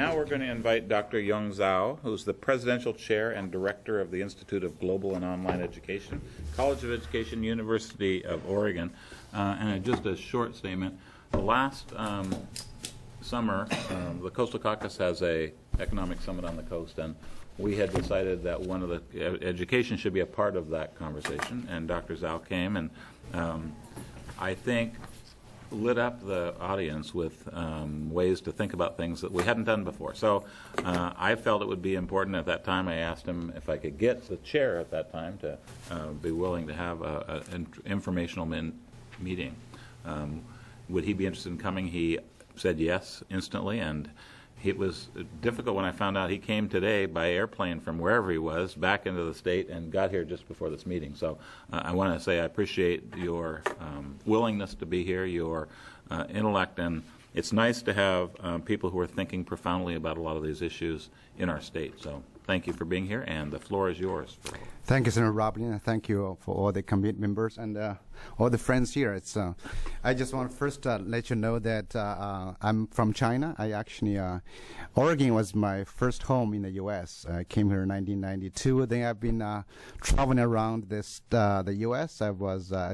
Now we're going to invite Dr. Yong Zhao, who's the Presidential Chair and Director of the Institute of Global and Online Education, College of Education, University of Oregon. And just a short statement. Last summer, the Coastal Caucus has a economic summit on the coast, and we had decided that one of the education should be a part of that conversation, and Dr. Zhao came and I think lit up the audience with ways to think about things that we hadn't done before. So I felt it would be important at that time. I asked him if I could get the chair at that time to be willing to have an informational meeting. Would he be interested in coming? He said yes instantly, and it was difficult when I found out he came today by airplane from wherever he was back into the state and got here just before this meeting. So I want to say I appreciate your willingness to be here, your intellect, and it's nice to have people who are thinking profoundly about a lot of these issues in our state. So thank you for being here, and the floor is yours. Thank you, Senator Robin. Thank you for all the committee members and all the friends here. It's I just want to first let you know that I'm from China. I actually, Oregon was my first home in the U.S. I came here in 1992. Then I've been traveling around the U.S. I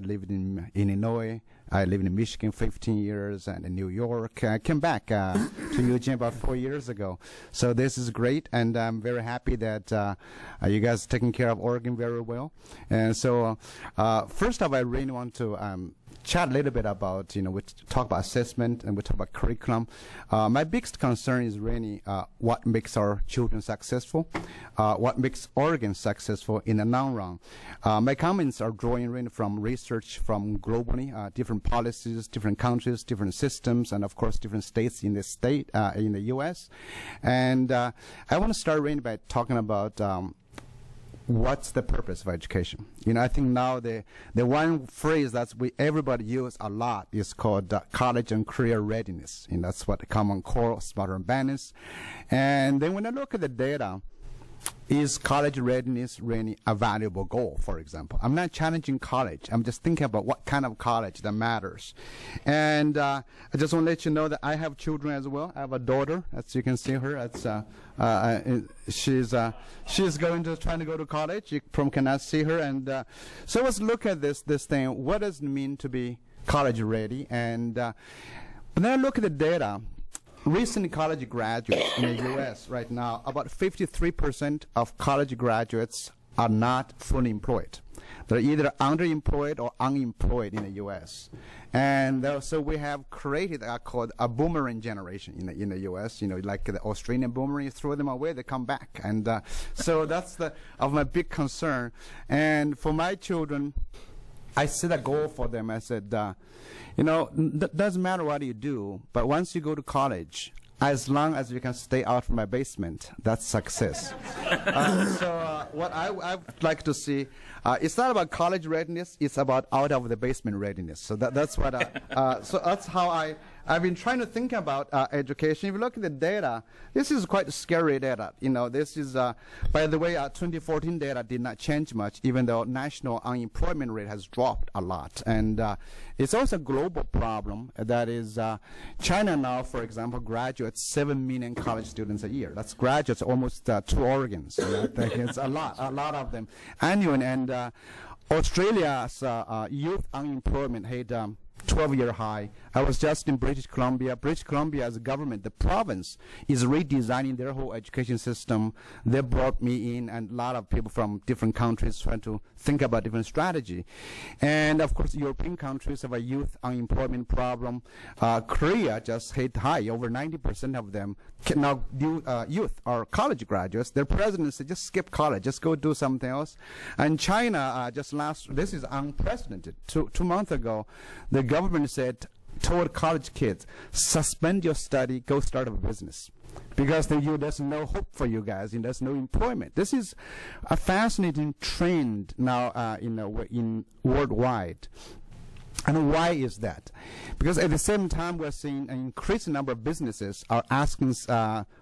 lived in Illinois. I lived in Michigan 15 years and in New York. I came back to Eugene about 4 years ago. So this is great, and I'm very happy that you guys are taking care of Oregon very well. And so first off, I really want to chat a little bit about, we talk about assessment and we talk about curriculum. My biggest concern is really what makes our children successful, what makes Oregon successful in the long run. My comments are drawing really from research from globally, different policies, different countries, different systems, and of course different states in the U.S. And I want to start really by talking about what's the purpose of education? I think now the one phrase that everybody use a lot is called college and career readiness, and that's what the common core, smarter and balance. And then when I look at the data, is college readiness really a valuable goal, for example? I'm not challenging college. I'm just thinking about what kind of college that matters. And I just want to let you know that I have children as well. I have a daughter, as you can see her. She's trying to go to college. You probably cannot see her. And so let's look at this thing. What does it mean to be college ready? And when I look at the data, recent college graduates in the U.S. right now, about 53% of college graduates are not fully employed. They're either underemployed or unemployed in the U.S. And so we have created called a boomerang generation in the U.S. Like the Australian boomerang, you throw them away, they come back. And so that's of my big concern. And for my children, I set a goal for them. I said, doesn't matter what you do, but once you go to college, as long as you can stay out from my basement, that's success. So what I'd like to see, it's not about college readiness, it's about out of the basement readiness. So that's what so that's how I've been trying to think about education. If you look at the data, this is quite scary data. This is, by the way, 2014 data did not change much, even though national unemployment rate has dropped a lot. And it's also a global problem. That is, China now, for example, graduates 7 million college students a year. That's graduates almost 2 Oregons. I think it's a lot of them annually. And Australia's youth unemployment hit 12-year high. I was just in British Columbia. British Columbia as a government, the province, is redesigning their whole education system. They brought me in, and a lot of people from different countries trying to think about different strategy. And of course, European countries have a youth unemployment problem. Korea just hit high. Over 90% of them now youth or college graduates. Their president said, just skip college, just go do something else. And China this is unprecedented. Two months ago, the government told college kids, suspend your study, go start a business. Because there's no hope for you guys, and there's no employment. This is a fascinating trend now in worldwide. And why is that? Because at the same time, we're seeing an increasing number of businesses are asking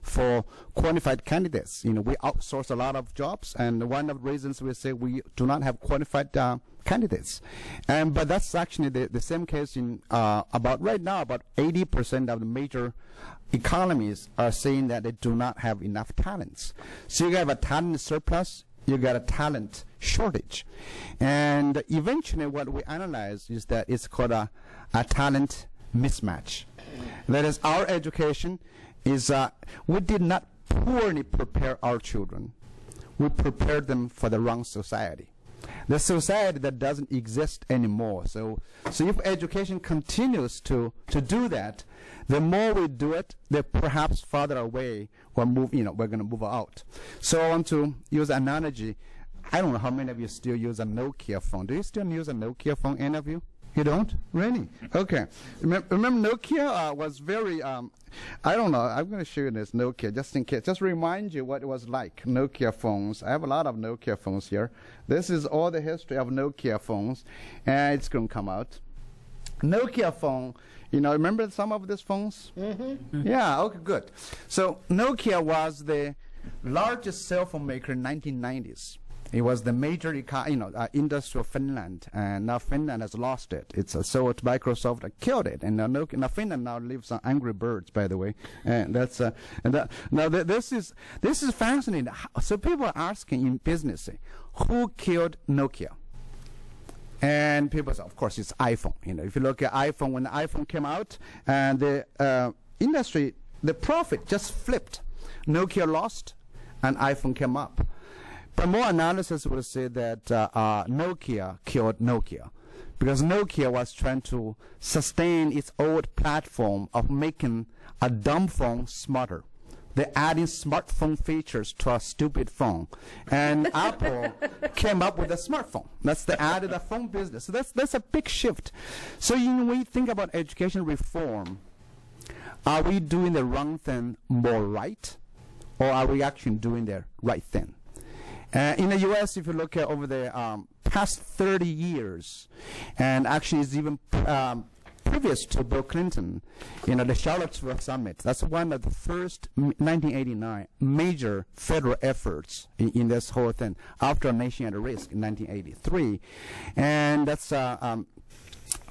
for qualified candidates. We outsource a lot of jobs, and one of the reasons we say we do not have qualified candidates. But that's actually the same case in about right now, about 80% of the major economies are saying that they do not have enough talents. So you have a talent surplus, you got a talent shortage. And eventually what we analyze is that it's called a talent mismatch. That is, our education is, we did not poorly prepare our children. We prepared them for the wrong society. The society that doesn't exist anymore. So if education continues to do that, the more we do it, the perhaps farther away or move, we're going to move out. So I want to use an analogy. I don't know how many of you still use a Nokia phone. Do you still use a Nokia phone, any of you? You don't? Really? Okay. Remember Nokia was very, I don't know, I'm going to show you this Nokia just in case. Just remind you what it was like, Nokia phones. I have a lot of Nokia phones here. This is all the history of Nokia phones, and it's going to come out. Nokia phone, remember some of these phones? Mm-hmm. Yeah, okay, good. So Nokia was the largest cell phone maker in 1990s. It was the major, industry of Finland, and now Finland has lost it. So Microsoft killed it, and now Finland now lives on Angry Birds, by the way. And that's this is fascinating. So people are asking in business, who killed Nokia? And people say, of course, it's iPhone. If you look at iPhone, when the iPhone came out, and the industry, the profit just flipped. Nokia lost, and iPhone came up. But more analysis would say that Nokia killed Nokia, because Nokia was trying to sustain its old platform of making a dumb phone smarter. They're adding smartphone features to a stupid phone. And Apple came up with a smartphone. They added a phone business. So that's a big shift. So when we think about education reform, are we doing the wrong thing more right, or are we actually doing the right thing? In the U.S., if you look at over the past 30 years, and actually it's even previous to Bill Clinton, the Charlottesville Summit, that's one of the first 1989 major federal efforts in this whole thing, after a nation at risk in 1983. And that's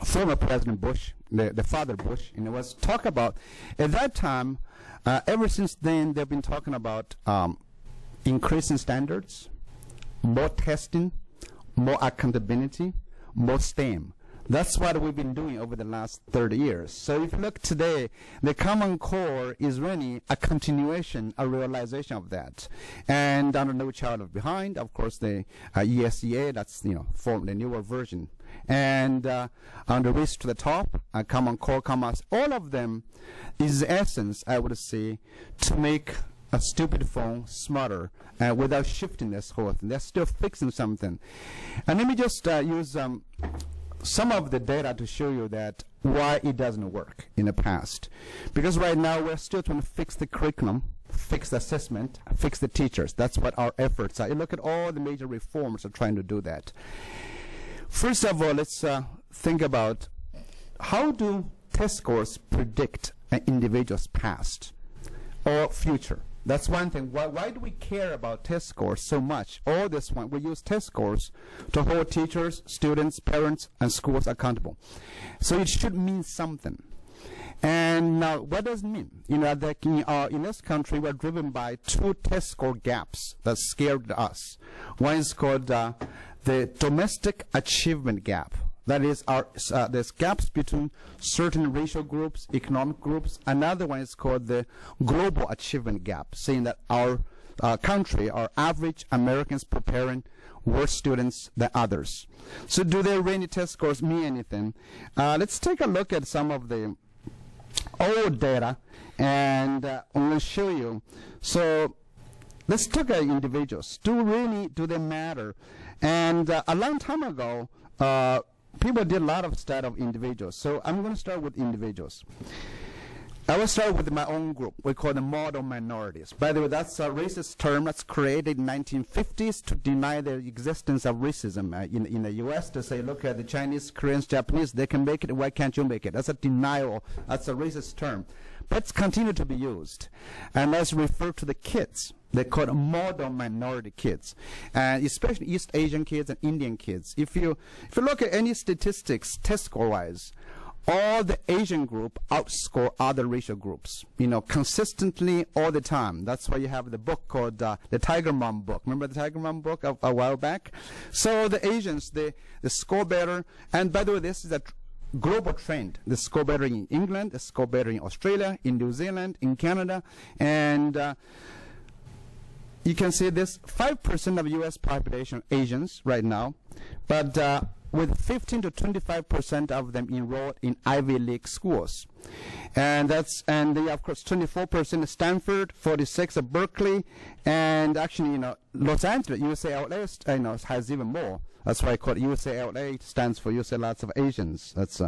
former President Bush, the father Bush, and it was talk about, at that time, ever since then, they've been talking about increasing standards, more testing, more accountability, more STEM. That's what we've been doing over the last 30 years. So if you look today, the Common Core is really a continuation, a realization of that. And under No Child Left Behind, of course, the ESEA, that's form the newer version. And under Race to the Top, Common Core, all of them is the essence, I would say, to make a stupid phone smarter without shifting this whole thing. They're still fixing something. And let me just use some of the data to show you that why it doesn't work in the past. Because right now we're still trying to fix the curriculum, fix the assessment, fix the teachers. That's what our efforts are. You look at all the major reforms are trying to do that. First of all, let's think about how do test scores predict an individual's past or future. That's one thing. Why do we care about test scores so much? All this one, we use test scores to hold teachers, students, parents, and schools accountable. So it should mean something. And now, what does it mean? In this country, we're driven by two test score gaps that scared us. One is called the domestic achievement gap. That is, there's gaps between certain racial groups, economic groups. Another one is called the global achievement gap, saying that our country, our average Americans preparing worse students than others. So do their rainy test scores mean anything? Let's take a look at some of the old data, and I'm going to show you. So let's talk about individuals. Do they matter? And a long time ago, people did a lot of study of individuals. So I'm going to start with individuals. I will start with my own group. We call them model minorities. By the way, that's a racist term that's created in the 1950s to deny the existence of racism in the U.S. to say, look at the Chinese, Koreans, Japanese, they can make it, why can't you make it? That's a denial. That's a racist term. But it's continued to be used. And let's refer to the kids. They're called model minority kids, and especially East Asian kids and Indian kids. If you look at any statistics, test score-wise, all the Asian group outscore other racial groups, consistently all the time. That's why you have the book called the Tiger Mom book. Remember the Tiger Mom book a while back? So the Asians, they score better. And by the way, this is a global trend. They score better in England, they score better in Australia, in New Zealand, in Canada. And you can see this 5% of U.S. population Asians right now, but with 15 to 25% of them enrolled in Ivy League schools. And they, of course, 24% at Stanford, 46 at Berkeley, and actually, Los Angeles, UCLA, has even more. That's why I call it UCLA. It stands for USA Lots of Asians. That's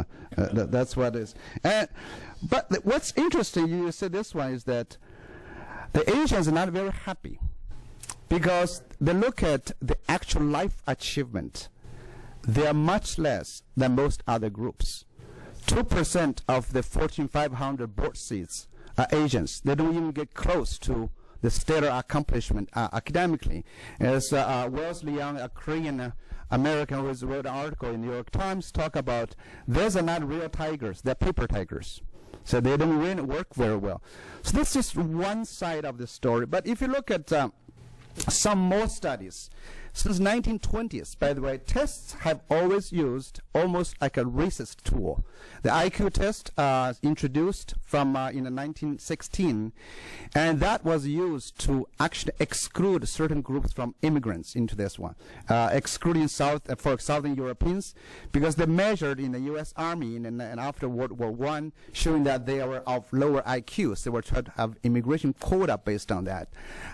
what it is. But what's interesting, you said this one, is that the Asians are not very happy because they look at the actual life achievement. They are much less than most other groups. 2% of the Fortune 500 board seats are Asians. They don't even get close to the stellar accomplishment academically. As Wellesley Young, a Korean American who wrote an article in the New York Times, talk about those are not real tigers, they're paper tigers. So they don't really work very well. So that's just one side of the story. But if you look at some more studies, since 1920s, by the way, tests have always used almost like a racist tool. The IQ test introduced from in 1916, and that was used to actually exclude certain groups from immigrants into this one, excluding for Southern Europeans, because they measured in the U.S. Army and after World War I, showing that they were of lower IQs. They were trying to have immigration quota based on that.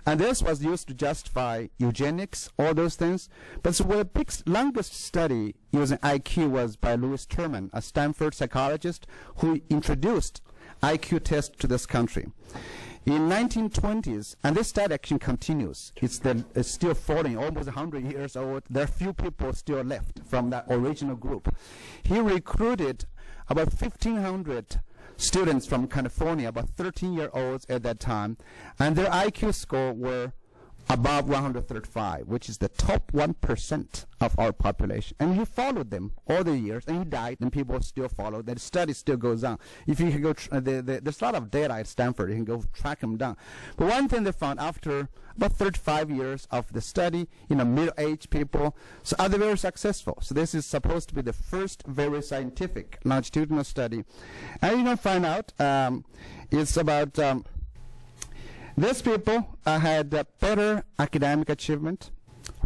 And this was used to justify eugenics, all those things. But so the longest study using IQ was by Louis Terman, a Stanford psychologist who introduced IQ test to this country. In 1920s, and this study actually continues. It's still falling, almost 100 years old. There are few people still left from that original group. He recruited about 1,500 students from California, about 13-year-olds at that time, and their IQ score were above 135, which is the top 1% of our population. And he followed them all the years, and he died, and people still follow. The study still goes on. If you can go, there's a lot of data at Stanford. You can go track them down. But one thing they found after about 35 years of the study, middle-aged people, so are they very successful? So this is supposed to be the first very scientific longitudinal study. And find out it's about these people had better academic achievement.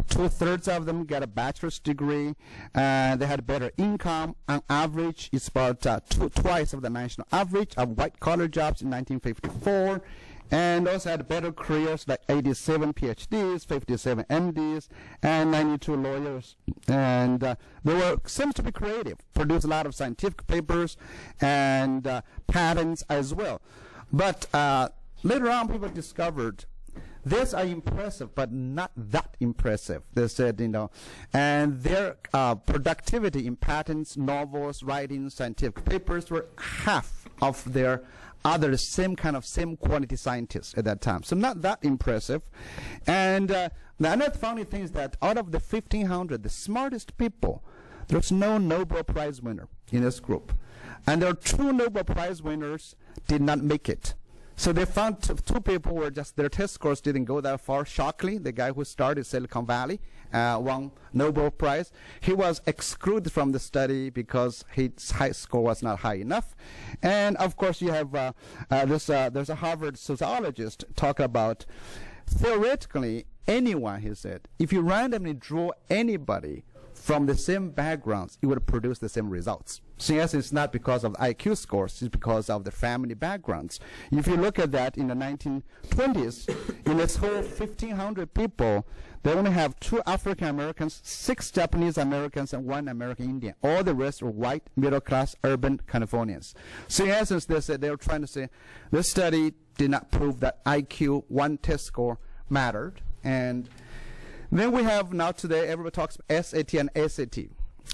2/3 of them got a bachelor's degree. They had better income. On average, it's about twice of the national average of white-collar jobs in 1954. And also had better careers, like 87 PhDs, 57 MDs, and 92 lawyers. And they seems to be creative, produced a lot of scientific papers and patents as well. But later on, people discovered these are impressive, but not that impressive. They said, and their productivity in patents, novels, writing, scientific papers were half of their other same quality scientists at that time. So not that impressive. And the another funny thing is that out of the 1,500, the smartest people, there's no Nobel Prize winner in this group. And there are 2 Nobel Prize winners did not make it. So they found 2 people were their test scores didn't go that far. Shockley, the guy who started Silicon Valley, won Nobel Prize. He was excluded from the study because his high score was not high enough. And of course, you have there's a Harvard sociologist talk about theoretically anyone, he said, if you randomly draw anybody from the same backgrounds, it would produce the same results. So yes, it's not because of IQ scores, it's because of the family backgrounds. If you look at that in the 1920s, in this whole 1,500 people, they only have 2 African Americans, 6 Japanese Americans, and 1 American Indian. All the rest are white, middle-class, urban Californians. So in essence, they were trying to say this study did not prove that IQ, one test score, mattered. And then we have now today, everybody talks about SAT and SAT.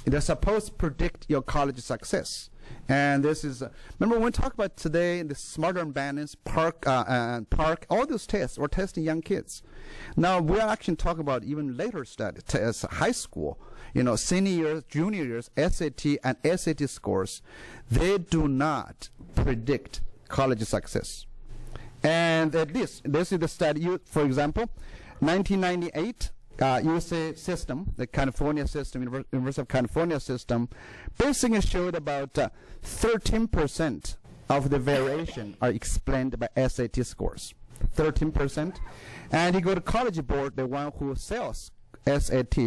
They're supposed to predict your college success. And this is, remember when we talk about today, the Smarter and Balance, Park, all those tests, we're testing young kids. Now, we're actually talking about even later studies, high school, senior years, junior years, SAT and SAT scores. They do not predict college success. And at least, this is the study, for example, 1998, USA system, the California system, University of California system, basically showed about 13% of the variation are explained by SAT scores. 13%. And you go to College Board, the one who sells SAT,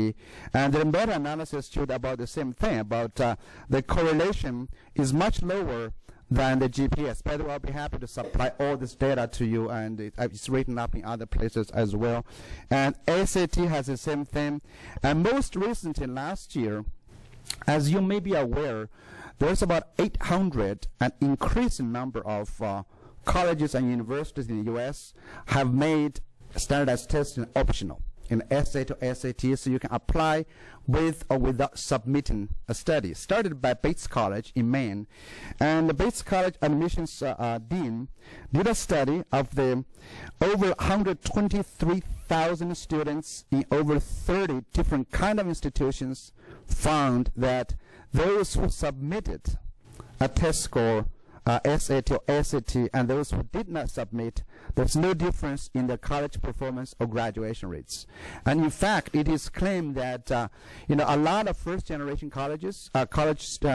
and the meta-analysis showed about the same thing, about the correlation is much lower than the GPS. By the way, I'll be happy to supply all this data to you, and it's written up in other places as well. And SAT has the same thing. And most recently, last year, as you may be aware, there's about 800, an increasing number of colleges and universities in the U.S. have made standardized testing optional in SAT or SAT, so you can apply with or without submitting a study. Started by Bates College in Maine, and the Bates College admissions dean did a study of the over 123,000 students in over 30 different kind of institutions, found that those who submitted a test score, SAT or SAT, and those who did not submit, there's no difference in their college performance or graduation rates. And in fact, it is claimed that a lot of first-generation colleges,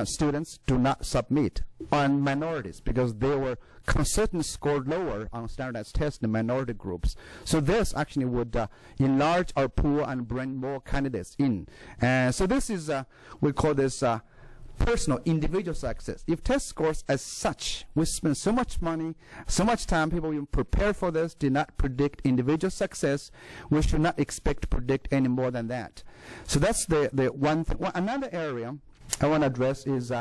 students do not submit on minorities because they were consistently scored lower on standardized tests in minority groups. So this actually would enlarge our pool and bring more candidates in. And so this is, we call this personal, individual success. If test scores as such, we spend so much money, so much time, people even prepare for this, did not predict individual success, we should not expect to predict any more than that. So that's the one thing. Well, another area I want to address is,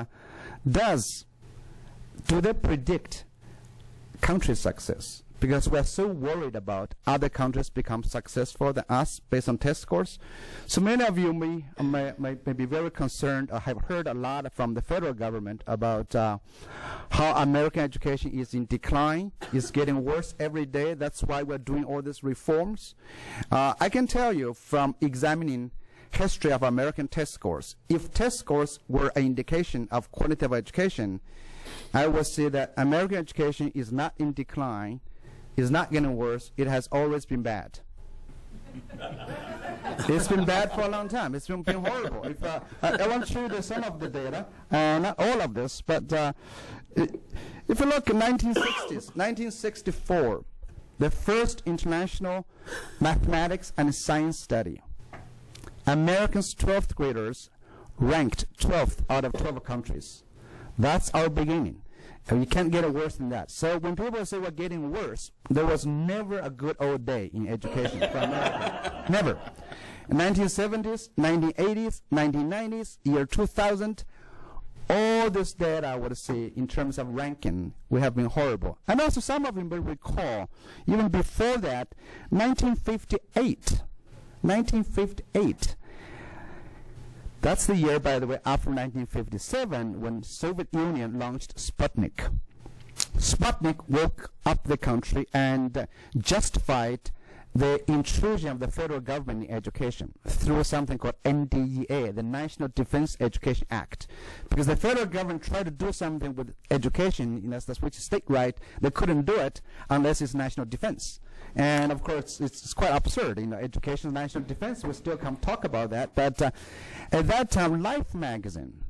do they predict country success? Because we're so worried about other countries become successful than us based on test scores. So many of you may be very concerned or have heard a lot from the federal government about how American education is in decline, is getting worse every day. That's why we're doing all these reforms. I can tell you from examining history of American test scores, if test scores were an indication of quality of education, I would say that American education is not in decline, is not getting worse. It has always been bad. It's been bad for a long time. It's been horrible. If, I want to show you some of the data, not all of this, but if you look at 1960s, 1964, the first international mathematics and science study, Americans 12th graders ranked 12th out of 12 countries. That's our beginning. And you can't get it worse than that. So when people say we're getting worse, there was never a good old day in education for America. Never. In 1970s, 1980s, 1990s, year 2000, all this data, I would say, in terms of ranking, we have been horrible. And also some of you will recall, even before that, 1958. 1958. That's the year, by the way, after 1957, when Soviet Union launched Sputnik. Sputnik woke up the country and justified the intrusion of the federal government in education through something called NDEA, the National Defense Education Act. Because the federal government tried to do something with education, which is state right, they couldn't do it unless it's national defense. And of course, it's quite absurd. Education, national defense, we still come talk about that. But at that time, Life magazine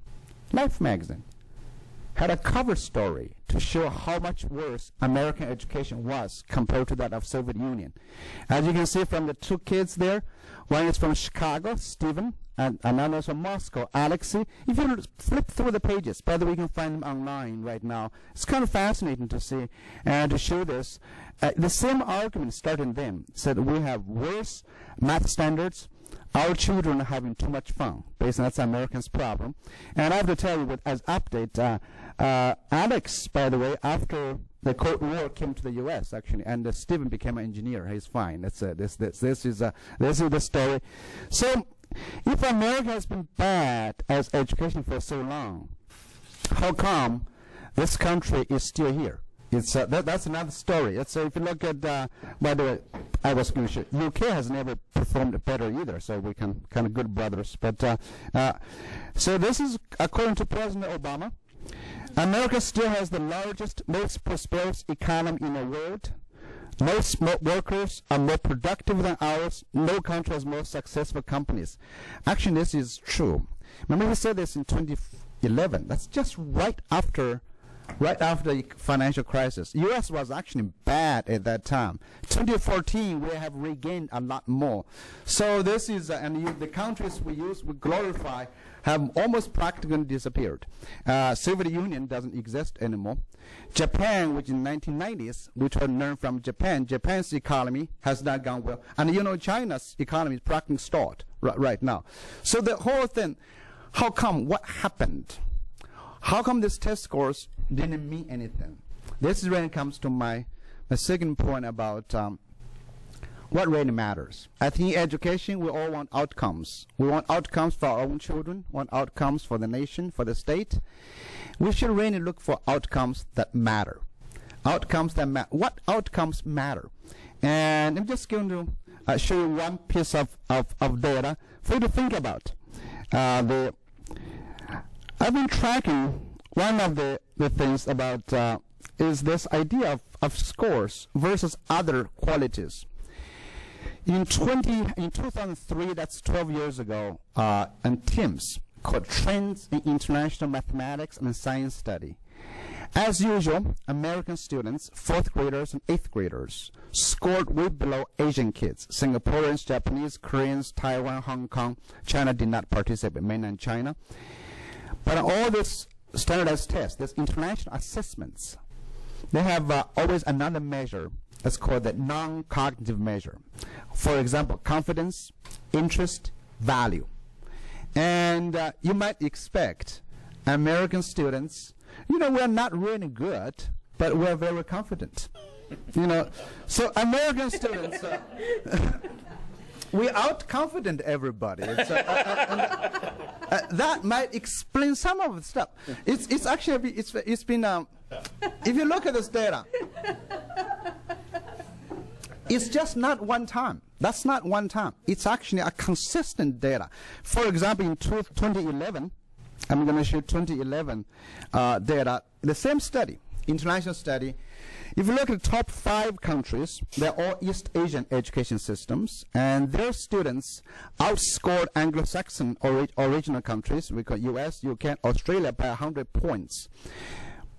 had a cover story to show how much worse American education was compared to that of Soviet Union. As you can see from the two kids there, one is from Chicago, Stephen, and another is from Moscow, Alexei. If you flip through the pages, by the way, you can find them online right now. It's kind of fascinating to see and to show this. The same argument started then, said we have worse math standards. Our children are having too much fun. Basically, that's Americans' problem. And I have to tell you, as update, Alex, by the way, after the Cold War came to the U.S. actually, and Stephen became an engineer. He's fine. This is the story. So, if America has been bad as education for so long, how come this country is still here? It's that's another story. So if you look at, by the way, I was going to show, UK has never performed better either, so we can kind of good brothers. But so this is according to President Obama. America still has the largest, most prosperous economy in the world. Most workers are more productive than ours. No country has more successful companies. Actually, this is true. Remember we said this in 2011. That's just right after the financial crisis. U.S. was actually bad at that time. 2014, we have regained a lot more. So this is, the countries we glorify, have almost practically disappeared. Soviet Union doesn't exist anymore. Japan, which in the 1990s, we tried to learn from Japan. Japan's economy has not gone well. And China's economy is practically stalled right now. So the whole thing, how come? What happened? How come these test scores didn't mean anything? This is when it comes to my second point about what really matters. I think in education, we all want outcomes. We want outcomes for our own children, want outcomes for the nation, for the state. We should really look for outcomes that matter. Outcomes that matter. What outcomes matter? And I'm just going to show you one piece of data for you to think about. I've been tracking one of the things about is this idea of scores versus other qualities. In 2003, that's 12 years ago, and TIMSS, called Trends in International Mathematics and Science Study. As usual, American students, 4th graders and 8th graders, scored way below Asian kids. Singaporeans, Japanese, Koreans, Taiwan, Hong Kong, China did not participate, mainland China. But all this standardized tests, these international assessments, they have always another measure that's called the non-cognitive measure. For example, confidence, interest, value. And you might expect American students, we're not really good, but we're very confident. So American students, we out-confident everybody. That might explain some of the stuff. It's actually, it's been, if you look at this data, it's just not one time. That's not one time. It's actually a consistent data. For example, in 2011, I'm going to show 2011 data, the same study, international study. If you look at the top 5 countries, they're all East Asian education systems, and their students outscored Anglo-Saxon original countries, we call US, UK, Australia, by 100 points.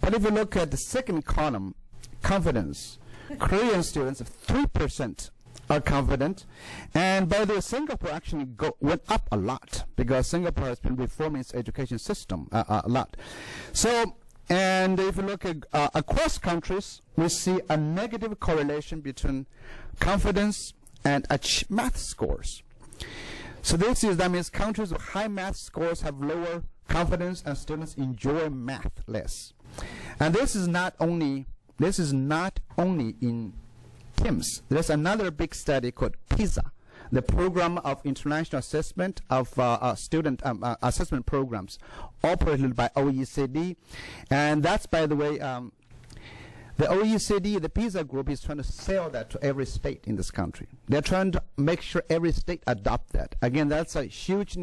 But if you look at the second column, confidence, Korean students, 3% are confident. And by the way, Singapore actually went up a lot because Singapore has been reforming its education system a lot. So, and if you look at across countries, we see a negative correlation between confidence and math scores. So that means countries with high math scores have lower confidence and students enjoy math less. And this is not only in TIMSS. There's another big study called PISA, the Program of International Assessment of Student Assessment Programs, operated by OECD. And that's, by the way, the OECD, the PISA group, is trying to sell that to every state in this country. They're trying to make sure every state adopt that. Again, that's a huge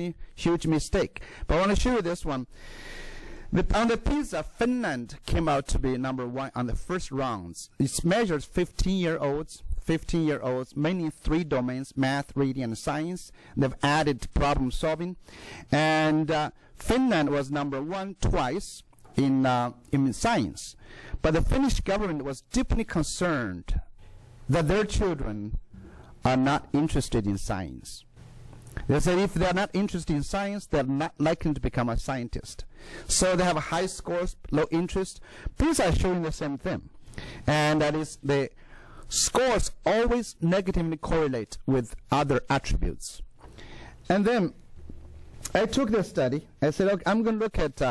mistake. But I want to show you this one. On the PISA, Finland came out to be #1 on the first rounds. It measures 15-year-olds, mainly in 3 domains, math, reading, and science. They've added problem solving. And Finland was #1 twice in science. But the Finnish government was deeply concerned that their children are not interested in science. They said if they're not interested in science, they're not likely to become a scientist. So they have high scores, low interest. These are showing the same thing. And that is the scores always negatively correlate with other attributes. And then I took this study. I said, okay, I'm going to look at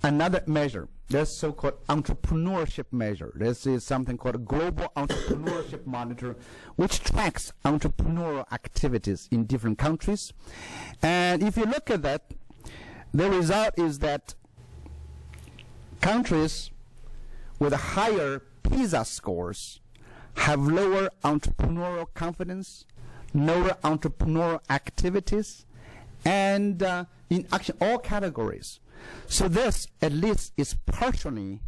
another measure. This so-called entrepreneurship measure. This is something called a Global Entrepreneurship Monitor, which tracks entrepreneurial activities in different countries. And if you look at that, the result is that countries with higher PISA scores have lower entrepreneurial confidence, lower entrepreneurial activities, and in actually all categories. So this, at least, is partially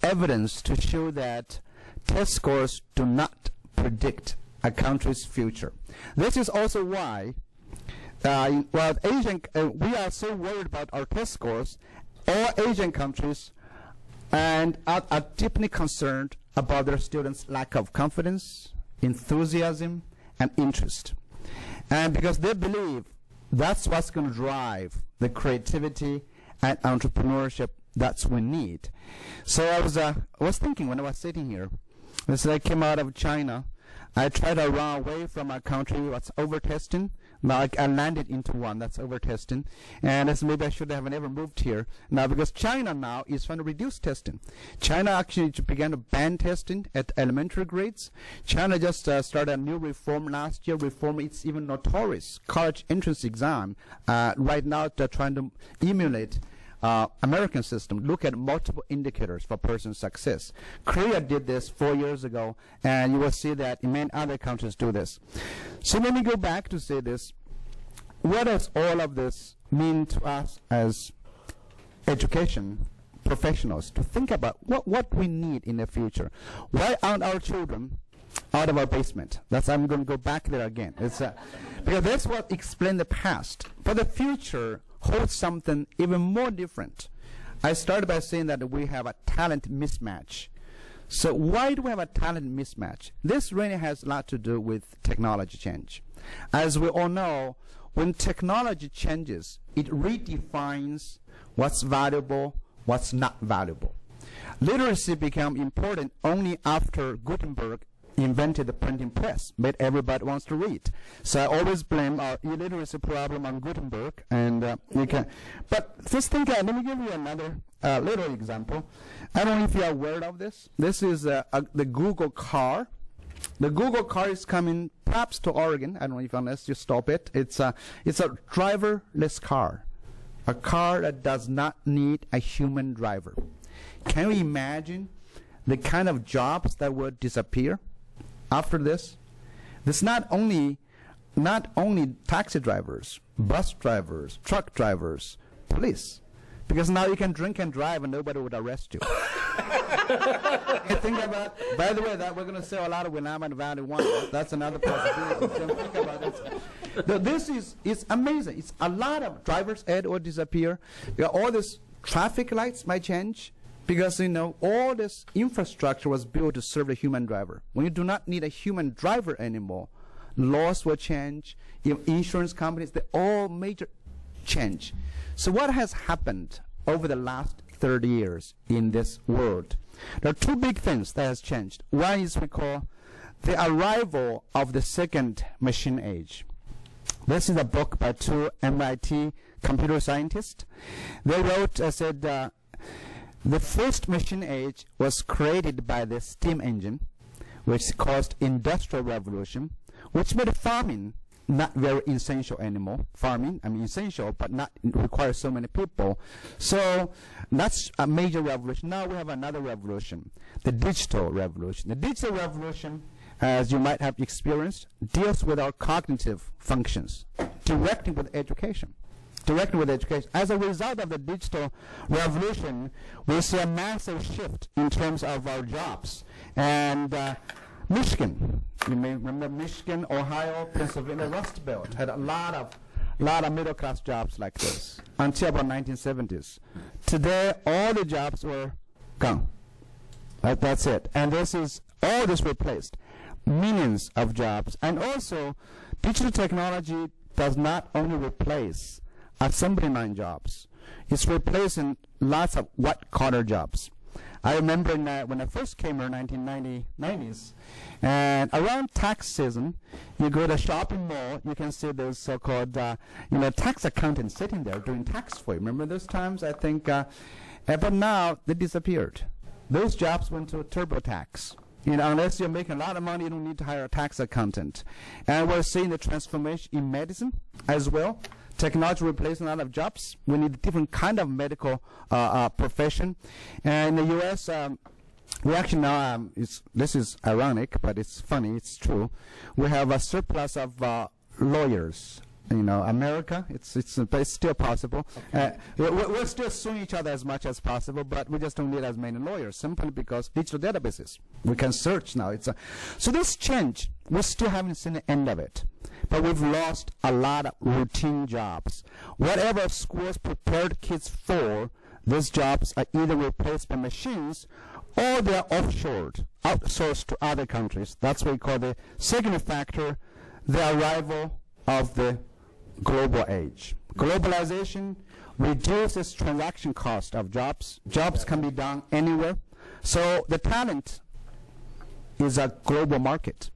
evidence to show that test scores do not predict a country's future. This is also why, we are so worried about our test scores, all Asian countries and are deeply concerned about their students' lack of confidence, enthusiasm, and interest. And because they believe that's what's going to drive the creativity and entrepreneurship that's we need. So I was thinking when I was sitting here, as I came out of China, I tried to run away from a country that's over-testing. Now I landed into one that's over-testing, and as maybe I should have never moved here. Now because China now is trying to reduce testing. China actually began to ban testing at elementary grades. China just started a new reform last year. Reform, it's even notorious. College entrance exam. Right now they're trying to emulate American system, look at multiple indicators for person success. Korea did this 4 years ago, and you will see that many other countries do this. So let me go back to say this. What does all of this mean to us as education professionals to think about what we need in the future? Why aren't our children out of our basement? I'm going to go back there again. It's because that's what explains the past. For the future holds something even more different. I started by saying that we have a talent mismatch. So why do we have a talent mismatch? This really has a lot to do with technology change. As we all know, when technology changes, it redefines what's valuable, what's not valuable. Literacy became important only after Gutenberg invented the printing press, made everybody wants to read. So I always blame our illiteracy problem on Gutenberg, and you can. But just think, let me give you another little example. I don't know if you are aware of this. This is the Google car. The Google car is coming perhaps to Oregon. I don't know if unless you stop it. It's a driverless car, a car that does not need a human driver. Can you imagine the kind of jobs that would disappear after this? This not only taxi drivers, bus drivers, truck drivers, police, because now you can drink and drive and nobody would arrest you. You think about, by the way, that we're going to sell a lot of Willamette Valley wine. That's another possibility. So think about this. This is amazing. It's a lot of driver's ed will disappear. All these traffic lights might change. Because, all this infrastructure was built to serve the human driver. When you do not need a human driver anymore, laws will change, insurance companies, they all major change. So what has happened over the last 30 years in this world? There are two big things that has changed. One is we call the arrival of the second machine age. This is a book by two MIT computer scientists. They wrote, the first machine age was created by the steam engine, which caused industrial revolution, which made farming not very essential anymore. Farming, essential, but not require so many people. So that's a major revolution. Now we have another revolution, the digital revolution. The digital revolution, as you might have experienced, deals with our cognitive functions, directly with education. As a result of the digital revolution, we see a massive shift in terms of our jobs. And Michigan, you may remember Michigan, Ohio, Pennsylvania, Rust Belt had a lot a lot of middle-class jobs like this until about 1970s. Today, all the jobs were gone. Right, that's it. And all this replaced millions of jobs. And also, digital technology does not only replace assembly line jobs. It's replacing lots of white-collar jobs. I remember when I first came here in 1990s, and around tax season, you go to a shopping mall, you can see those so-called tax accountants sitting there doing tax for you. Remember those times? I think, but now they disappeared. Those jobs went to TurboTax. Unless you're making a lot of money, you don't need to hire a tax accountant. And we're seeing the transformation in medicine as well. Technology replacing a lot of jobs. We need a different kind of medical profession. And in the U.S., we actually now, this is ironic, but it's funny, it's true. We have a surplus of lawyers. America, it's still possible. We're still suing each other as much as possible, but we just don't need as many lawyers, simply because digital databases. We can search now. So this change, we still haven't seen the end of it. But we've lost a lot of routine jobs. Whatever schools prepared kids for, those jobs are either replaced by machines or they're offshored, outsourced to other countries. That's what we call the second factor, the arrival of the global age. Globalization reduces transaction cost of jobs. Jobs can be done anywhere. So the talent is a global market.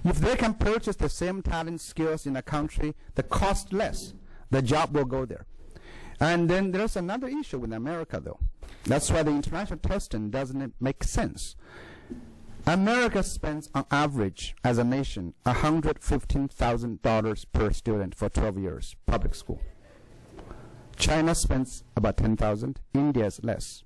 If they can purchase the same talent skills in a country, the cost less, the job will go there. And then there's another issue with America, though. That's why the international testing doesn't make sense. America spends, on average, as a nation, $115,000 per student for 12 years, public school. China spends about $10,000. India is less.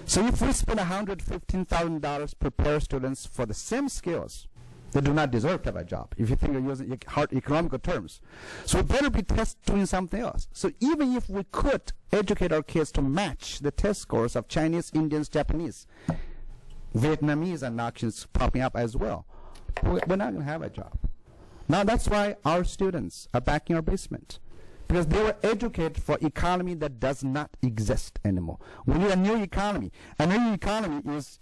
So if we spend $115,000 per pair of students for the same skills, they do not deserve to have a job, if you think you're using hard economical terms. So we better be doing something else. So even if we could educate our kids to match the test scores of Chinese, Indians, Japanese, Vietnamese and options popping up as well, we're not going to have a job. Now that's why our students are back in our basement, because they were educated for economy that does not exist anymore. We need a new economy. A new economy is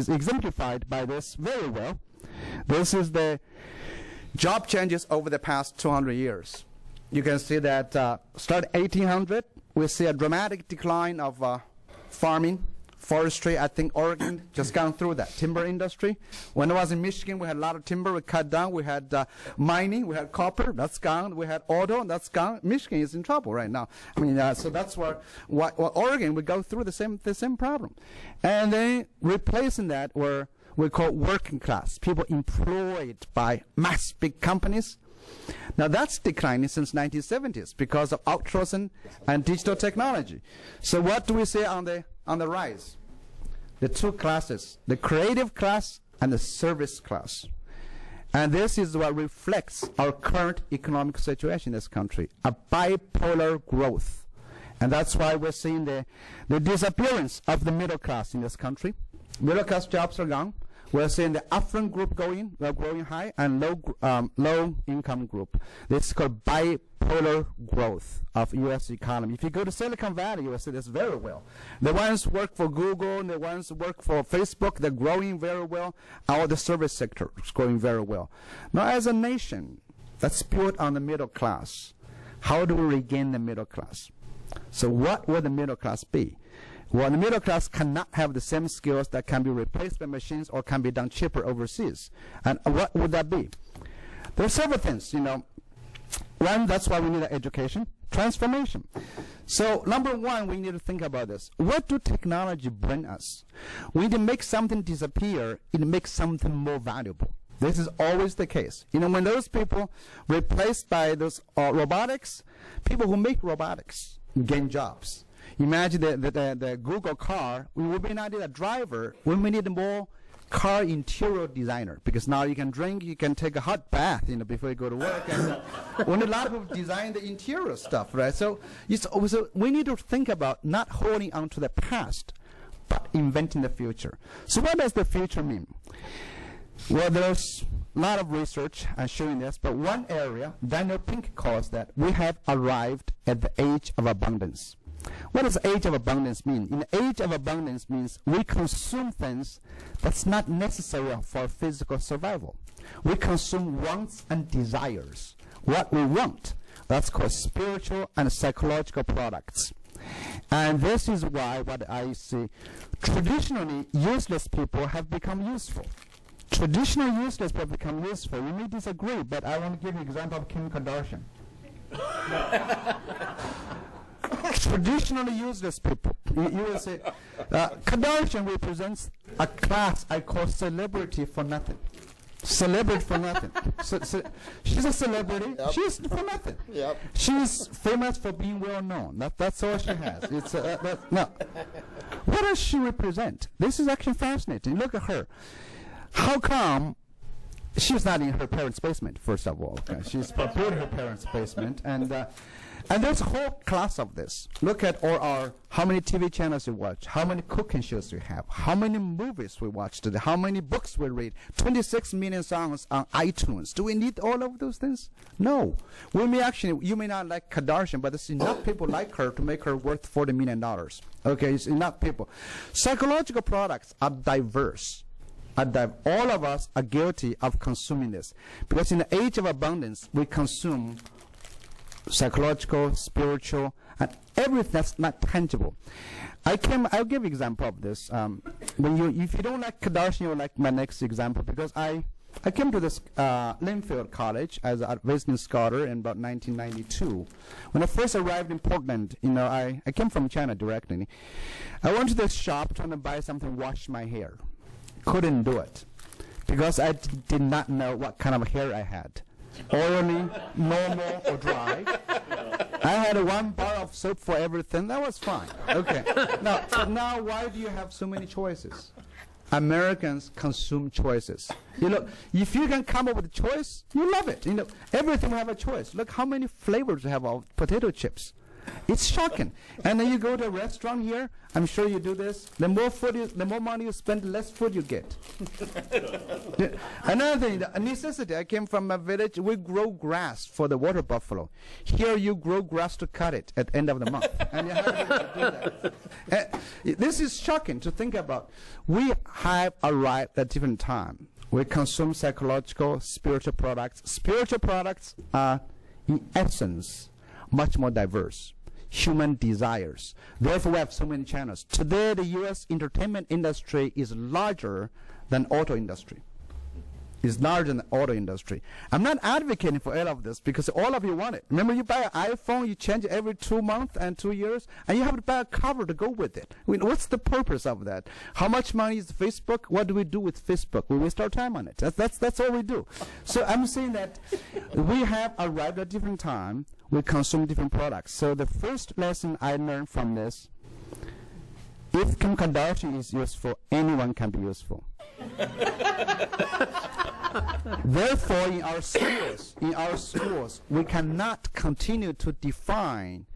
exemplified by this very well. This is the job changes over the past 200 years. You can see that start 1800, we see a dramatic decline of farming, forestry. I think Oregon just gone through that. Timber industry. When I was in Michigan, we had a lot of timber we cut down. We had mining. We had copper. That's gone. We had auto. That's gone. Michigan is in trouble right now. I mean, so that's where Oregon would go through the same problem. And then replacing that were we call working class, people employed by mass big companies. Now that's declining since 1970s because of outsourcing and digital technology. So what do we see on the rise? The two classes, the creative class and the service class. And this is what reflects our current economic situation in this country, a bipolar growth. And that's why we're seeing the disappearance of the middle class in this country. Middle class jobs are gone. We're seeing the affluent group growing high, and low income group. This is called bipolar growth of U.S. economy. If you go to Silicon Valley, you will see this very well. The ones who work for Google and the ones who work for Facebook, they're growing very well. Our the service sector is growing very well. Now, as a nation that's built on the middle class, how do we regain the middle class? So what will the middle class be? Well, the middle class cannot have the same skills that can be replaced by machines or can be done cheaper overseas. And what would that be? There are several things, One, that's why we need an education, transformation. So, number one, we need to think about this. What do technology bring us? We need to make something disappear, it makes something more valuable. This is always the case. When those people replaced by those robotics, people who make robotics gain jobs. Imagine the Google car. We may not need a driver. We may need more car interior designer, because now you can drink, you can take a hot bath, before you go to work. And when a lot of people design the interior stuff, right? So we need to think about not holding on to the past, but inventing the future. So what does the future mean? Well, there's lot of research showing this, but one area, Daniel Pink calls that we have arrived at the age of abundance. What does age of abundance mean? In the age of abundance means we consume things that's not necessary for physical survival. We consume wants and desires. What we want, that's called spiritual and psychological products. And this is why what I see, traditionally useless people have become useful. Traditional useless people become useful. You may disagree, but I want to give you an example of Kim Kardashian. Traditionally useless people. You will say, Kardashian represents a class I call celebrity for nothing. Celebrity for nothing. So she's a celebrity. Yep. She's for nothing. Yep. She's famous for being well known. That's all she has. It's no. What does she represent? This is actually fascinating. Look at her. How come she's not in her parents' basement? First of all, okay? She's prepared her parents' basement, and there's a whole class of this. Look at how many TV channels you watch, how many cooking shows you have, how many movies we watch today, how many books we read, 26 million songs on iTunes. Do we need all of those things? No. You may not like Kardashian, but there's enough people like her to make her worth $40 million. Okay, it's enough people. Psychological products are diverse. All of us are guilty of consuming this. Because in the age of abundance, we consume psychological, spiritual, and everything that's not tangible. I'll give an example of this. If you don't like Kardashian, you'll like my next example, because I came to this Linfield College as a visiting scholar in about 1992. When I first arrived in Portland, I came from China directly. I went to this shop trying to buy something to wash my hair. Couldn't do it because I did not know what kind of hair I had. Oily, normal, or dry. I had one bar of soap for everything. That was fine. Okay. Now why do you have so many choices? Americans consume choices. If you can come up with a choice, you love it. Everything will have a choice. Look how many flavors we have of potato chips. It's shocking. And then you go to a restaurant here, I'm sure you do this, the more money you spend, the less food you get. Another thing, a necessity. I came from a village, we grow grass for the water buffalo. Here you grow grass to cut it at the end of the month. And you have to do that. This is shocking to think about. We have arrived at a different time. We consume psychological, spiritual products. Spiritual products are, in essence, much more diverse. Human desires. Therefore, we have so many channels. Today, the U.S. entertainment industry is larger than auto industry. Is larger than the auto industry. I'm not advocating for all of this because all of you want it. Remember, you buy an iPhone, you change it every 2 months and 2 years, and you have to buy a cover to go with it. What's the purpose of that? How much money is Facebook? What do we do with Facebook? We waste our time on it. That's all we do. So I'm saying that we have arrived at a different time. We consume different products. So the first lesson I learned from this, if Kim Kardashian is useful, anyone can be useful. Therefore, in our schools, we cannot continue to define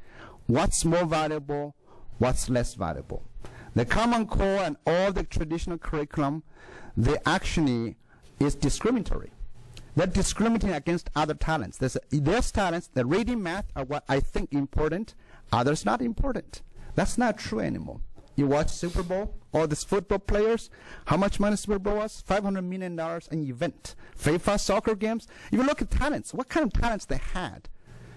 what's more valuable, what's less valuable. The Common Core and all the traditional curriculum, they actually is discriminatory. They're discriminating against other talents. There's talents, the reading, math are what I think important, others not important. That's not true anymore. You watch Super Bowl, all these football players, how much money Super Bowl was? $500 million an event. FIFA soccer games. If you look at talents, what kind of talents they had?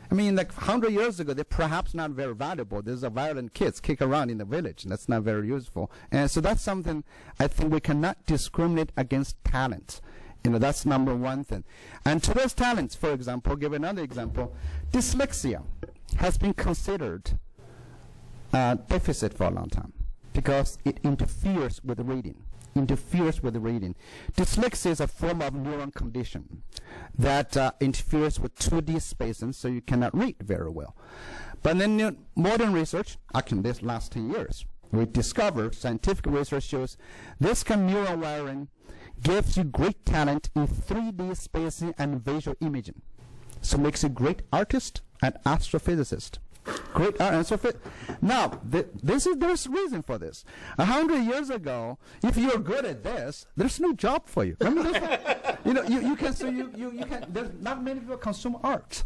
I mean, like 100 years ago, they're perhaps not very valuable. There's a violent kids kick around in the village, and that's not very useful. And so that's something I think we cannot discriminate against talent. That's number one thing. And to those talents, for example, give another example, dyslexia has been considered a deficit for a long time because it interferes with reading. Dyslexia is a form of neuron condition that interferes with 2D spacing, so you cannot read very well. But then modern research, actually this last 10 years, we discovered, scientific research shows this kind of neural wiring gives you great talent in 3D spacing and visual imaging. So makes you a great artist and astrophysicist. Great astrophysicist. Now, there's a reason for this. 100 years ago, if you're good at this, there's no job for you. Remember this? you can say you can. There's not many people consume art.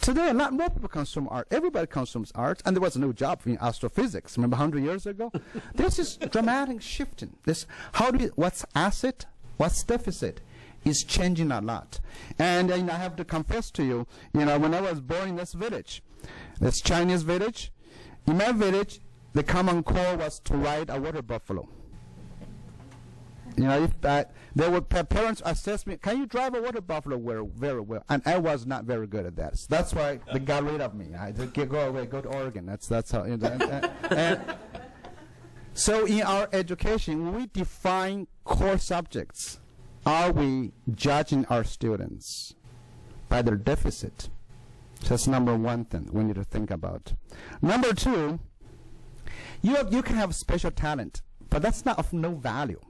Today, a lot more people consume art. Everybody consumes art, and there was no job in astrophysics. Remember 100 years ago? There's this dramatic shifting. What's asset, what's deficit, is changing a lot. And I have to confess to you, when I was born in this village, this Chinese village, in my village, the common core was to ride a water buffalo. If parents assessed me, can you drive a water buffalo very well? And I was not very good at that. So that's why they got rid of me. I said, go away, go to Oregon. That's how. So in our education, we define core subjects. Are we judging our students by their deficit? That's number one thing we need to think about. Number two, you can have special talent, but that's not of no value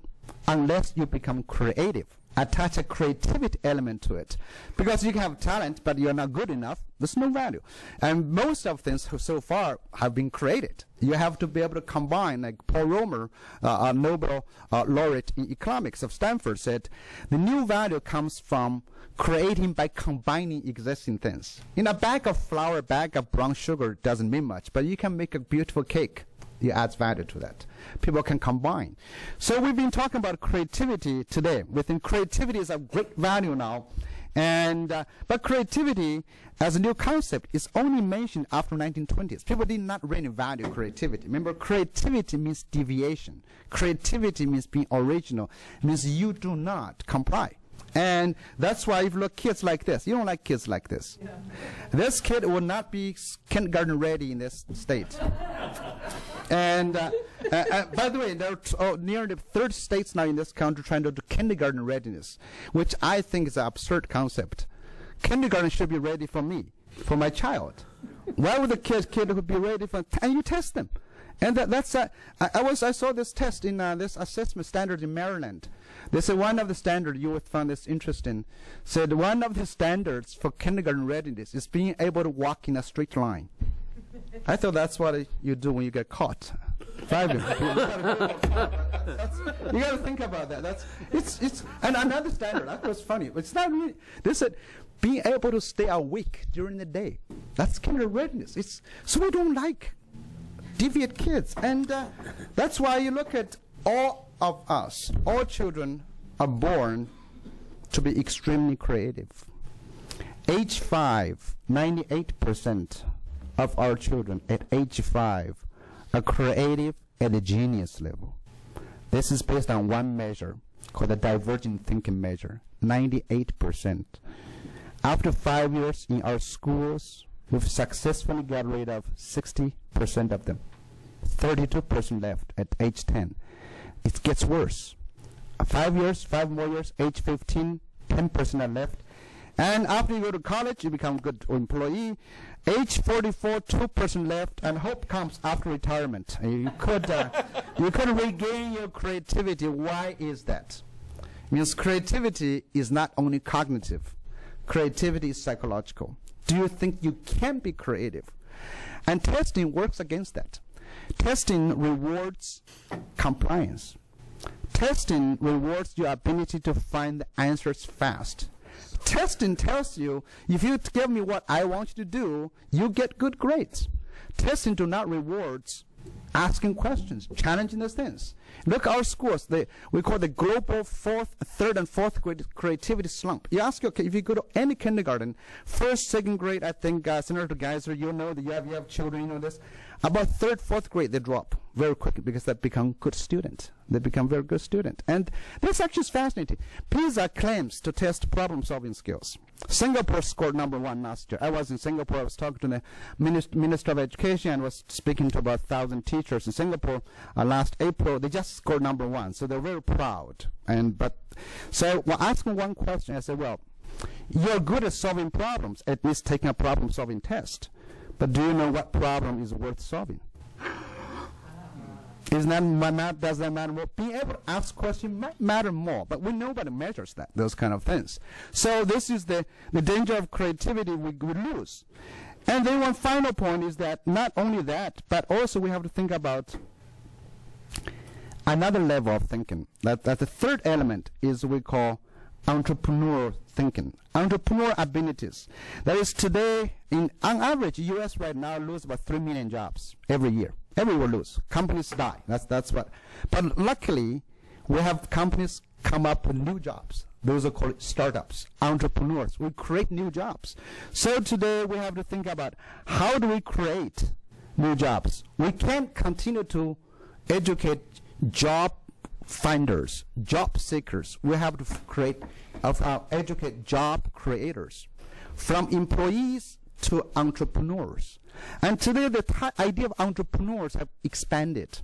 unless you become creative. Attach a creativity element to it. Because you can have talent, but you're not good enough, there's no value. And most of things so far have been created. You have to be able to combine, like Paul Romer, a Nobel laureate in economics of Stanford, said, the new value comes from creating by combining existing things. In a bag of flour, a bag of brown sugar doesn't mean much, but you can make a beautiful cake. It adds value to that. People can combine. So we've been talking about creativity today. Within creativity is of great value now. But creativity as a new concept is only mentioned after 1920s. People did not really value creativity. Remember, creativity means deviation. Creativity means being original. It means you do not comply. And that's why if you look at kids like this, you don't like kids like this. Yeah. This kid will not be kindergarten ready in this state. And by the way, there are nearly 30 states now in this country trying to do kindergarten readiness, which I think is an absurd concept. Kindergarten should be ready for me, for my child. Why would the kid be ready for? And you test them. And I saw this test in this assessment standard in Maryland. They said one of the standards, you would find this interesting, said one of the standards for kindergarten readiness is being able to walk in a straight line. I thought that's what you do when you get caught. Driving. You got to think about that. And another standard, that was funny. But it's not really. They said being able to stay awake during the day. That's kindergarten readiness. So we don't like deviant kids. And that's why you look at all of us, all children are born to be extremely creative. Age 5, 98% of our children at age 5 are creative at a genius level. This is based on one measure called the divergent thinking measure, 98%. After 5 years in our schools, we've successfully got rid of 60% of them. 32% left at age 10. It gets worse. 5 years, 5 more years, age 15, 10% are left. And after you go to college, you become a good employee. Age 44, 2% left, and hope comes after retirement. You could regain your creativity. Why is that? It means creativity is not only cognitive. Creativity is psychological. Do you think you can be creative? And testing works against that. Testing rewards compliance. Testing rewards your ability to find the answers fast. Testing tells you, if you give me what I want you to do, you get good grades. Testing do not reward asking questions, challenging the things. Look at our schools. We call the global third and fourth grade creativity slump. You ask, okay, if you go to any kindergarten, first, second grade, I think, Senator Geiser, you know that you have children, you know this. About third, fourth grade, they drop very quickly because they become good students. They become very good students. And this actually is fascinating. PISA claims to test problem-solving skills. Singapore scored #1 last year. I was in Singapore. I was talking to the Minister of Education and was speaking to about 1,000 teachers in Singapore last April. They just scored #1, so they're very proud. So while asking one question, I said, well, you're good at solving problems, at least taking a problem-solving test. But do you know what problem is worth solving? Does that matter more? Being able to ask questions might matter more, but nobody measures that, those kind of things. So this is the danger of creativity we lose. And then one final point is that not only that, but also we have to think about another level of thinking. That the third element is we call entrepreneur thinking, entrepreneur abilities. That is, today, on average, U.S. right now lose about 3 million jobs every year. Everyone lose. Companies die. That's what. But luckily, we have companies come up with new jobs. Those are called startups, entrepreneurs. We create new jobs. So today we have to think about how do we create new jobs. We can't continue to educate job finders, job seekers. We have to educate job creators, from employees to entrepreneurs. And today the idea of entrepreneurs have expanded.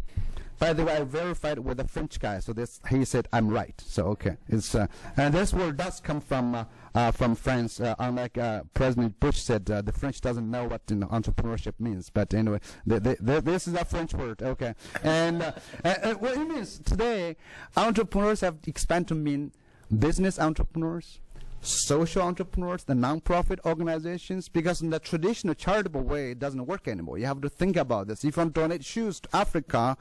By the way, I verified with a French guy, so he said I'm right. So okay, and this word does come from France. Unlike President Bush said, the French doesn't know what entrepreneurship means. But anyway, this is a French word. Okay, and what it means today, entrepreneurs have expanded to mean business entrepreneurs, social entrepreneurs, the non-profit organizations, because in the traditional charitable way, it doesn't work anymore. You have to think about this. If you want to donate shoes to Africa,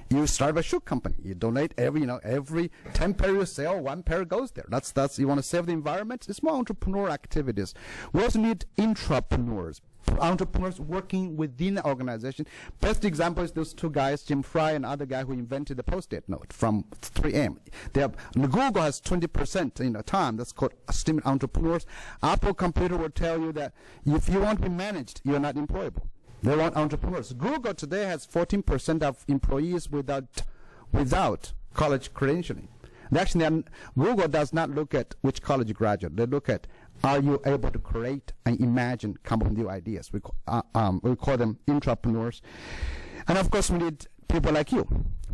you start a shoe company. You donate every 10 pair you sell, 1 pair goes there. That's you want to save the environment. It's more entrepreneur activities. We also need intrapreneurs, entrepreneurs working within the organization. Best example is those 2 guys, Jim Fry and other guy who invented the post-it note from 3M. Google has 20% time. That's called STEM entrepreneurs. Apple Computer will tell you that if you want to be managed, you're not employable. They want entrepreneurs. Google today has 14% of employees without college credentialing. Actually, Google does not look at which college graduate. They look at, are you able to create and imagine, come up with new ideas. We call them intrapreneurs. And of course, we need people like you,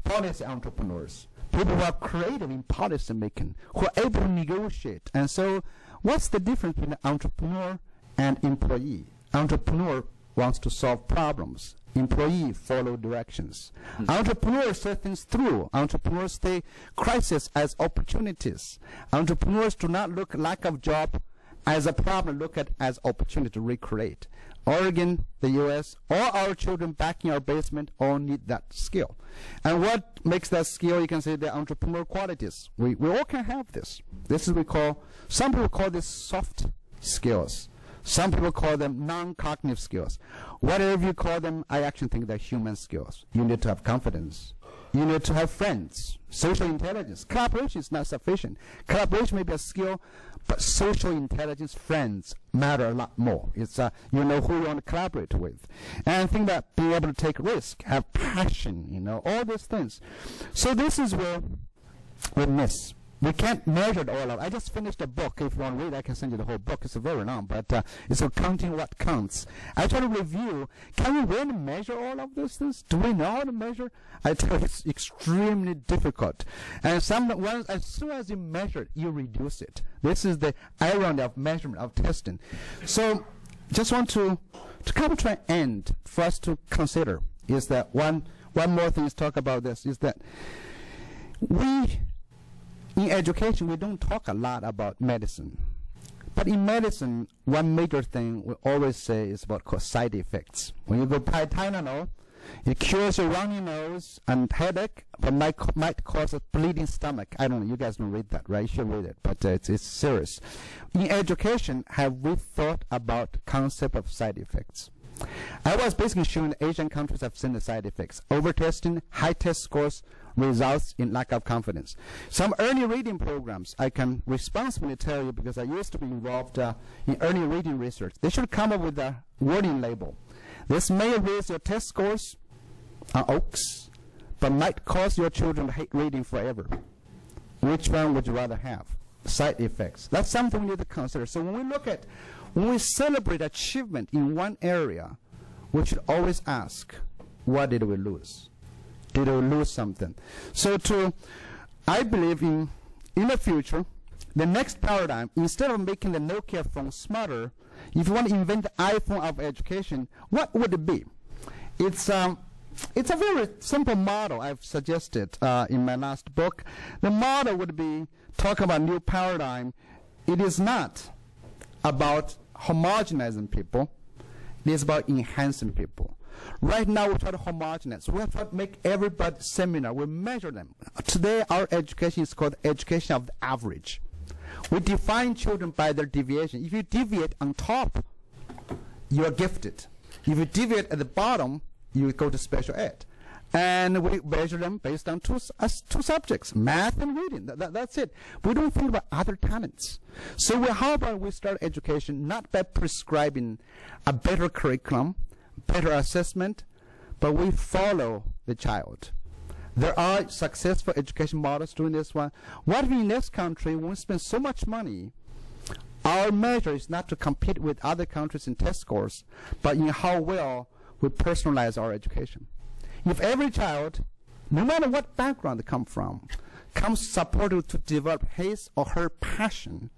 policy entrepreneurs, people who are creative in policy making, who are able to negotiate. And so what's the difference between an entrepreneur and employee? Entrepreneur wants to solve problems. Employee follow directions. Entrepreneurs see things through. Entrepreneurs see crisis as opportunities. Entrepreneurs do not look lack of job as a problem, look at as opportunity to recreate. Oregon, the U.S., all our children back in our basement all need that skill. And what makes that skill? You can say the entrepreneur qualities. We all can have this. This is some people call this soft skills. Some people call them non-cognitive skills. Whatever you call them, I actually think they're human skills. You need to have confidence. You need to have friends. Social intelligence. Collaboration is not sufficient. Collaboration may be a skill, but social intelligence, friends, matter a lot more. It's you know who you want to collaborate with. And I think that being able to take risk, have passion, all those things. So this is where we miss. We can't measure all of it. I just finished a book. If you want to read, I can send you the whole book. It's very long, but it's called Counting What Counts. I try to review, can we really measure all of those things? Do we know how to measure? I tell you, it's extremely difficult. And as soon as you measure it, you reduce it. This is the irony of measurement, of testing. So just want to come to an end for us to consider is that one more thing is talk about this, is that in education, we don't talk a lot about medicine. But in medicine, one major thing we always say is about side effects. When you go buy Tylenol, it cures your runny nose and headache, but might cause a bleeding stomach. I don't know. You guys don't read that, right? You should read it, but it's serious. In education, have we thought about concept of side effects? I was basically showing the Asian countries have seen the side effects. Overtesting, high test scores, results in lack of confidence. Some early reading programs, I can responsibly tell you, because I used to be involved in early reading research, they should come up with a warning label. This may raise your test scores on oaks, but might cause your children to hate reading forever. Which one would you rather have? Side effects. That's something we need to consider. So when we celebrate achievement in one area, we should always ask, what did we lose? Did we lose something? So I believe in the future, the next paradigm, instead of making the Nokia phone smarter, if you want to invent the iPhone of education, what would it be? It's a very simple model I've suggested in my last book. The model would be, talk about new paradigm. It is not about homogenizing people. It is about enhancing people. Right now, we try to homogenize. We try to make everybody similar. We measure them. Today, our education is called education of the average. We define children by their deviation. If you deviate on top, you are gifted. If you deviate at the bottom, you go to special ed. And we measure them based on two subjects, math and reading. That's it. We don't think about other talents. So how about we start education not by prescribing a better curriculum, better assessment, but we follow the child. There are successful education models doing this one. What we in this country, when we spend so much money, our measure is not to compete with other countries in test scores, but in how well we personalize our education. If every child, no matter what background they come from, comes supported to develop his or her passion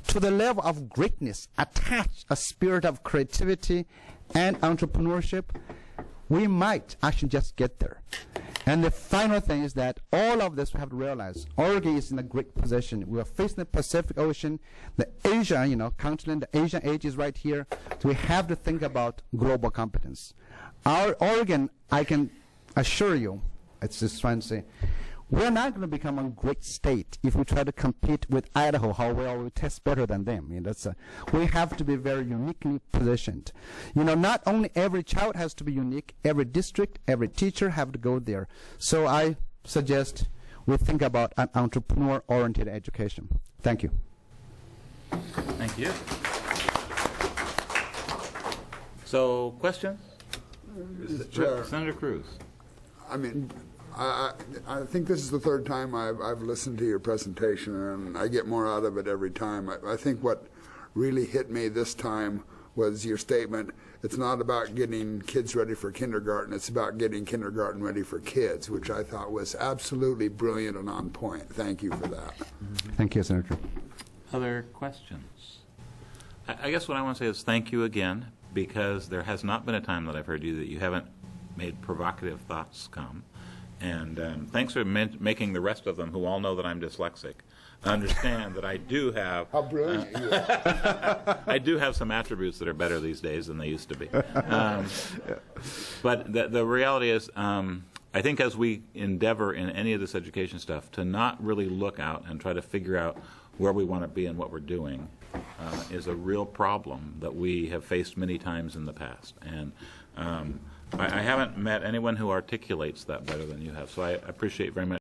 to the level of greatness, attach a spirit of creativity and entrepreneurship, we might actually just get there. And the final thing is that all of this we have to realize, Oregon is in a great position. We are facing the Pacific Ocean, the Asia, continent, the Asian age is right here. So we have to think about global competence. Our Oregon, I can assure you, it's just trying to say, we're not going to become a great state if we try to compete with Idaho, how well we test better than them. We have to be very uniquely positioned. Not only every child has to be unique, every district, every teacher have to go there. So I suggest we think about an entrepreneur-oriented education. Thank you. Thank you. So, questions? Mr. Chair, Senator Cruz. I mean, I think this is the third time I've listened to your presentation, and I get more out of it every time. I think what really hit me this time was your statement, it's not about getting kids ready for kindergarten, it's about getting kindergarten ready for kids, which I thought was absolutely brilliant and on point. Thank you for that. Thank you, Senator. Other questions? I guess what I want to say is thank you again, because there has not been a time that I've heard you that you haven't made provocative thoughts come. And thanks for making the rest of them, who all know that I'm dyslexic, understand that I do have... How brilliant you are. I do have some attributes that are better these days than they used to be. But the reality is, I think as we endeavor in any of this education stuff to not really look out and try to figure out where we want to be and what we're doing is a real problem that we have faced many times in the past. And I haven't met anyone who articulates that better than you have, so I appreciate very much